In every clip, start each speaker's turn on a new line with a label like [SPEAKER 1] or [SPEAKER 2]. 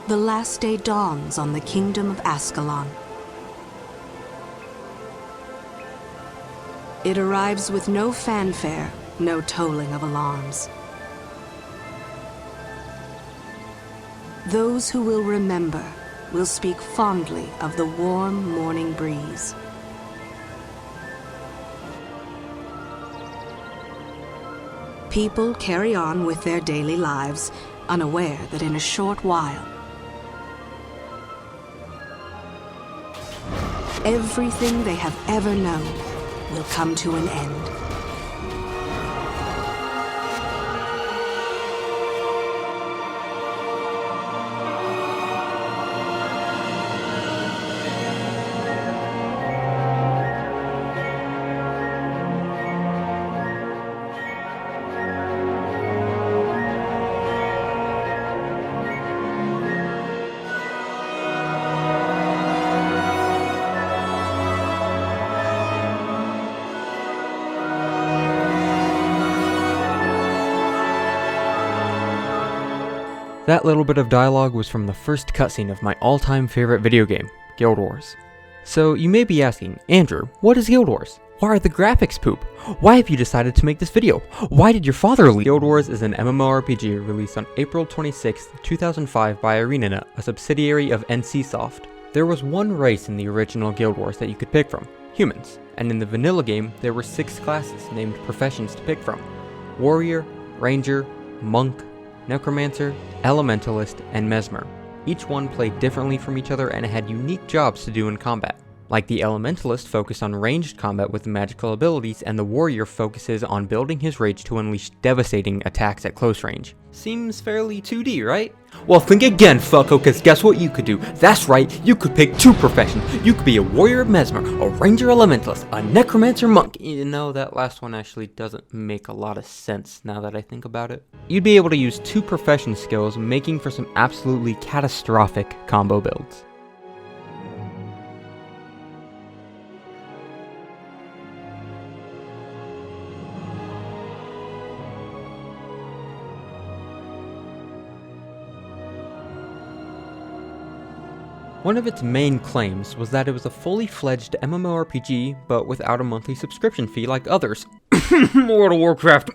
[SPEAKER 1] The last day dawns on the kingdom of Ascalon. It arrives with no fanfare, no tolling of alarms. Those who will remember will speak fondly of the warm morning breeze. People carry on with their daily lives, unaware that in a short while, everything they have ever known will come to an end.
[SPEAKER 2] That little bit of dialogue was from the first cutscene of my all-time favorite video game, Guild Wars. So you may be asking, Andrew, what is Guild Wars? Why are the graphics poop? Why have you decided to make this video? Why did your father leave? Guild Wars is an MMORPG released on April 26, 2005 by ArenaNet, a subsidiary of NCSoft. There was one race in the original Guild Wars that you could pick from, humans, and in the vanilla game there were 6 classes named professions to pick from: Warrior, Ranger, Monk, Necromancer, Elementalist, and Mesmer. Each one played differently from each other and had unique jobs to do in combat. Like the Elementalist focused on ranged combat with magical abilities, and the Warrior focuses on building his rage to unleash devastating attacks at close range. Seems fairly 2D, right? Well, think again, fucko, cause guess what you could do? That's right, you could pick 2 professions. You could be a Warrior Mesmer, a Ranger Elementalist, a Necromancer Monk. You know, that last one actually doesn't make a lot of sense now that I think about it. You'd be able to use 2 profession skills, making for some absolutely catastrophic combo builds. One of its main claims was that it was a fully fledged MMORPG, but without a monthly subscription fee like others. World of Warcraft!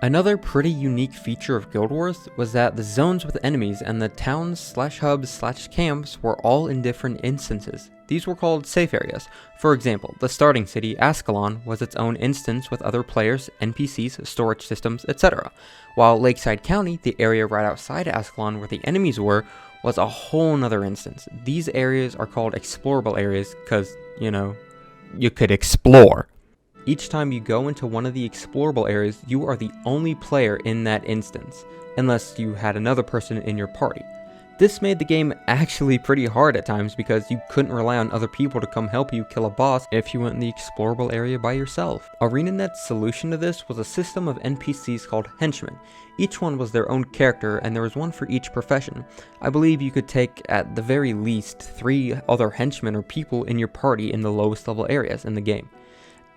[SPEAKER 2] Another pretty unique feature of Guild Wars was that the zones with enemies and the towns/hubs/camps were all in different instances. These were called safe areas. For example, the starting city, Ascalon, was its own instance with other players, NPCs, storage systems, etc. While Lakeside County, the area right outside Ascalon where the enemies were, was a whole nother instance. These areas are called explorable areas because, you know, you could explore. Each time you go into one of the explorable areas, you are the only player in that instance, unless you had another person in your party. This made the game actually pretty hard at times because you couldn't rely on other people to come help you kill a boss if you went in the explorable area by yourself. ArenaNet's solution to this was a system of NPCs called henchmen. Each one was their own character and there was one for each profession. I believe you could take at the very least 3 other henchmen or people in your party in the lowest level areas in the game.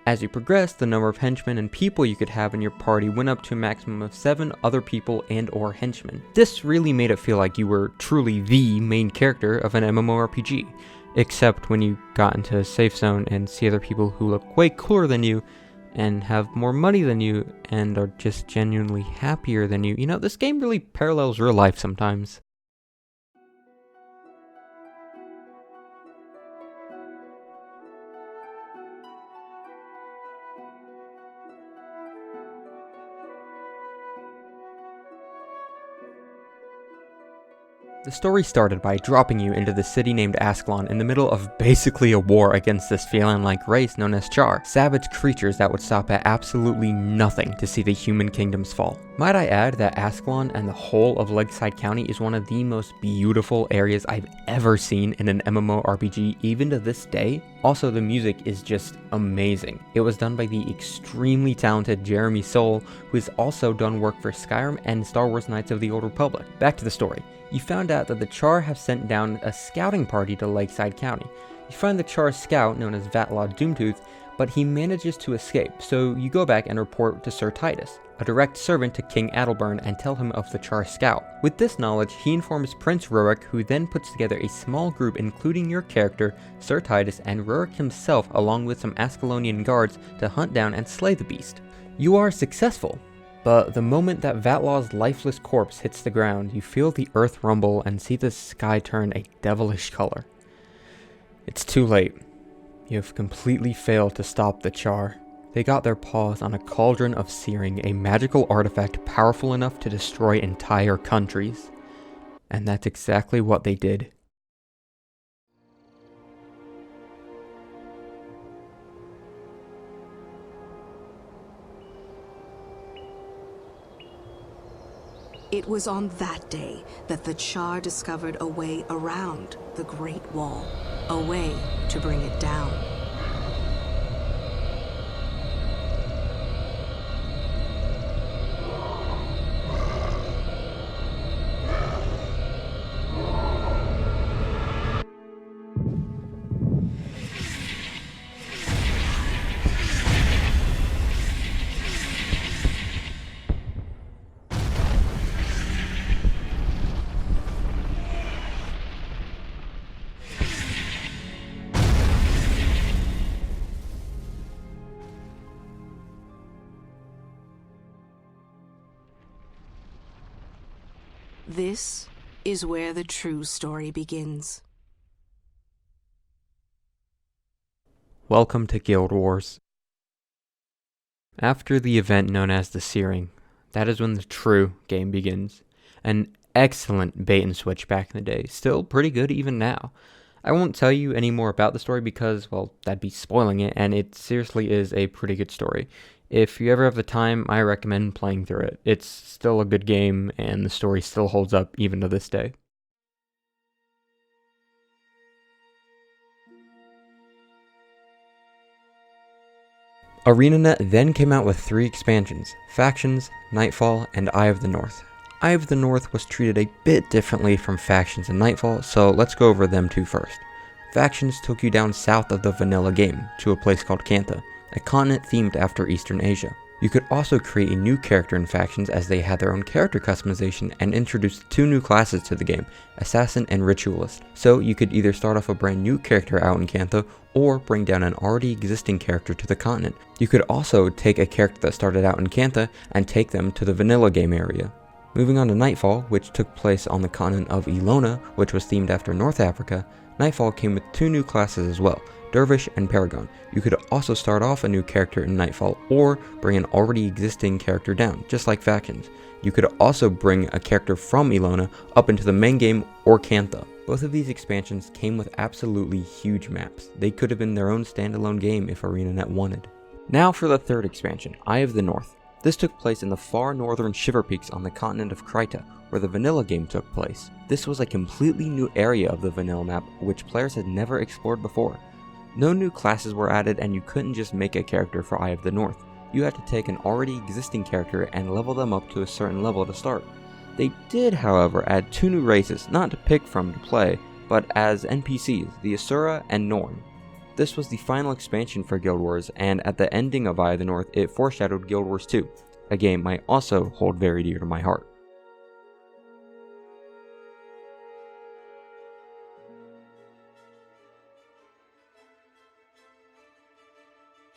[SPEAKER 2] As you progressed, the number of henchmen and people you could have in your party went up to a maximum of 7 other people and or henchmen. This really made it feel like you were truly the main character of an MMORPG, except when you got into a safe zone and see other people who look way cooler than you and have more money than you and are just genuinely happier than you. You know, this game really parallels real life sometimes. The story started by dropping you into the city named Ascalon in the middle of basically a war against this feline-like race known as Char, savage creatures that would stop at absolutely nothing to see the human kingdoms fall. Might I add that Ascalon and the whole of Lakeside County is one of the most beautiful areas I've ever seen in an MMORPG even to this day. Also, the music is just amazing. It was done by the extremely talented Jeremy Soule, who has also done work for Skyrim and Star Wars Knights of the Old Republic. Back to the story. You found out that the Char have sent down a scouting party to Lakeside County. You find the Char scout, known as Vatlaw Doomtooth, but he manages to escape, so you go back and report to Sir Titus. a direct servant to King Adelburn, and tell him of the Char scout. With this knowledge, he informs Prince Rurik, who then puts together a small group including your character, Sir Titus, and Rurik himself along with some Ascalonian guards to hunt down and slay the beast. You are successful, but the moment that Vatlaw's lifeless corpse hits the ground, you feel the earth rumble and see the sky turn a devilish color. It's too late. You have completely failed to stop the Char. They got their paws on a cauldron of searing, a magical artifact powerful enough to destroy entire countries. And that's exactly what they did.
[SPEAKER 1] It was on that day that the Char discovered a way around the Great Wall, a way to bring it down. This is where the true story begins.
[SPEAKER 2] Welcome to Guild Wars. After the event known as the Searing, that is when the true game begins. An excellent bait and switch back in the day, still pretty good even now. I won't tell you any more about the story because, well, that'd be spoiling it, and it seriously is a pretty good story. If you ever have the time, I recommend playing through it. It's still a good game, and the story still holds up even to this day. ArenaNet then came out with 3 expansions: Factions, Nightfall, and Eye of the North. Eye of the North was treated a bit differently from Factions and Nightfall, so let's go over them two first. Factions took you down south of the vanilla game, to a place called Cantha, a continent themed after Eastern Asia. You could also create a new character in Factions as they had their own character customization and introduced 2 new classes to the game, Assassin and Ritualist. So you could either start off a brand new character out in Cantha, or bring down an already existing character to the continent. You could also take a character that started out in Cantha and take them to the vanilla game area. Moving on to Nightfall, which took place on the continent of Ilona, which was themed after North Africa, Nightfall came with 2 new classes as well, Dervish and Paragon. You could also start off a new character in Nightfall, or bring an already existing character down, just like Factions. You could also bring a character from Ilona up into the main game or Cantha. Both of these expansions came with absolutely huge maps. They could have been their own standalone game if ArenaNet wanted. Now for the 3rd expansion, Eye of the North. This took place in the far northern Shiver Peaks on the continent of Kryta, where the vanilla game took place. This was a completely new area of the vanilla map, which players had never explored before. No new classes were added, and you couldn't just make a character for Eye of the North. You had to take an already existing character and level them up to a certain level to start. They did, however, add 2 new races, not to pick from to play, but as NPCs, the Asura and Norn. This was the final expansion for Guild Wars, and at the ending of Eye of the North, it foreshadowed Guild Wars 2, a game I also hold very dear to my heart.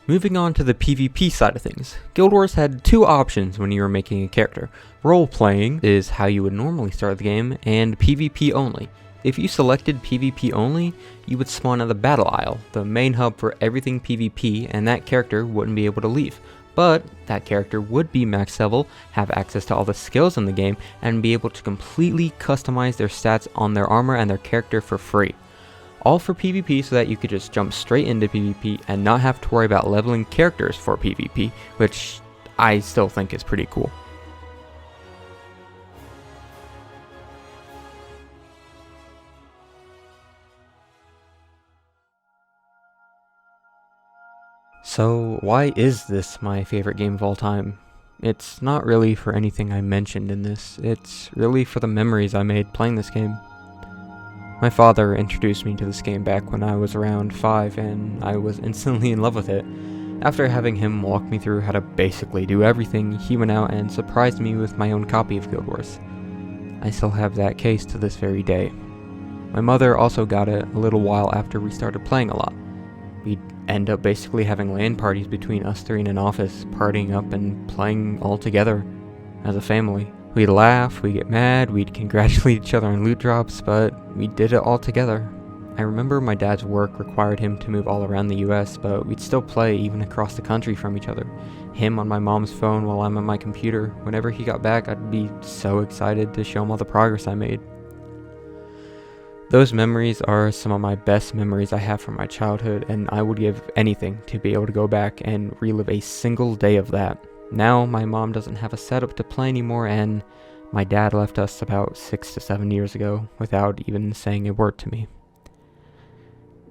[SPEAKER 2] Moving on to the PvP side of things, Guild Wars had 2 options when you were making a character. Role-playing is how you would normally start the game, and PvP only. If you selected PvP only, you would spawn at the Battle Isle, the main hub for everything PvP, and that character wouldn't be able to leave. But that character would be max level, have access to all the skills in the game, and be able to completely customize their stats on their armor and their character for free. All for PvP so that you could just jump straight into PvP and not have to worry about leveling characters for PvP, which I still think is pretty cool. So why is this my favorite game of all time? It's not really for anything I mentioned in this, it's really for the memories I made playing this game. My father introduced me to this game back when I was around 5, and I was instantly in love with it. After having him walk me through how to basically do everything, he went out and surprised me with my own copy of Guild Wars. I still have that case to this very day. My mother also got it a little while after we started playing a lot. We'd end up basically having LAN parties between us three in an office, partying up and playing all together as a family. We'd laugh, we'd get mad, we'd congratulate each other on loot drops, but we did it all together. I remember my dad's work required him to move all around the US, but we'd still play even across the country from each other. Him on my mom's phone while I'm on my computer. Whenever he got back, I'd be so excited to show him all the progress I made. Those memories are some of my best memories I have from my childhood, and I would give anything to be able to go back and relive a single day of that. Now, my mom doesn't have a setup to play anymore, and my dad left us about 6 to 7 years ago without even saying a word to me.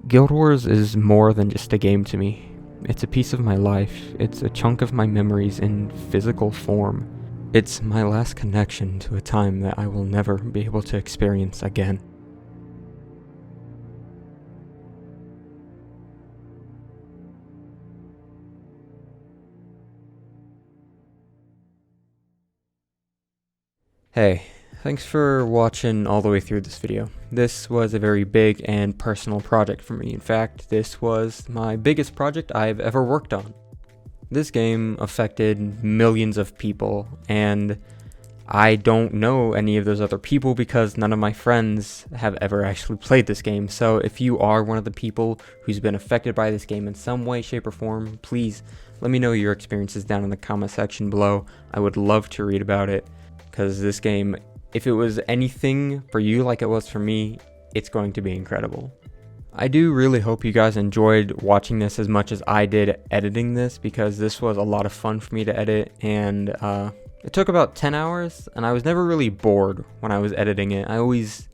[SPEAKER 2] Guild Wars is more than just a game to me. It's a piece of my life. It's a chunk of my memories in physical form. It's my last connection to a time that I will never be able to experience again. Hey, thanks for watching all the way through this video. This was a very big and personal project for me. In fact, this was my biggest project I've ever worked on. This game affected millions of people, and I don't know any of those other people because none of my friends have ever actually played this game. So if you are one of the people who's been affected by this game in some way, shape, or form, please let me know your experiences down in the comment section below. I would love to read about it. Because this game, if it was anything for you like it was for me, it's going to be incredible. I do really hope you guys enjoyed watching this as much as I did editing this, because this was a lot of fun for me to edit, and it took about 10 hours, and I was never really bored when I was editing it. I always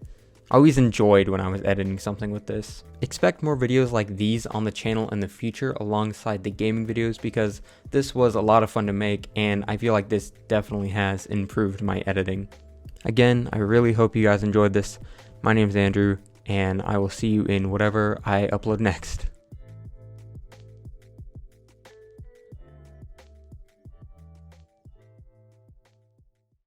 [SPEAKER 2] enjoyed when I was editing something with this. Expect more videos like these on the channel in the future alongside the gaming videos, because this was a lot of fun to make, and I feel like this definitely has improved my editing. Again, I really hope you guys enjoyed this. My name's Andrew, and I will see you in whatever I upload next.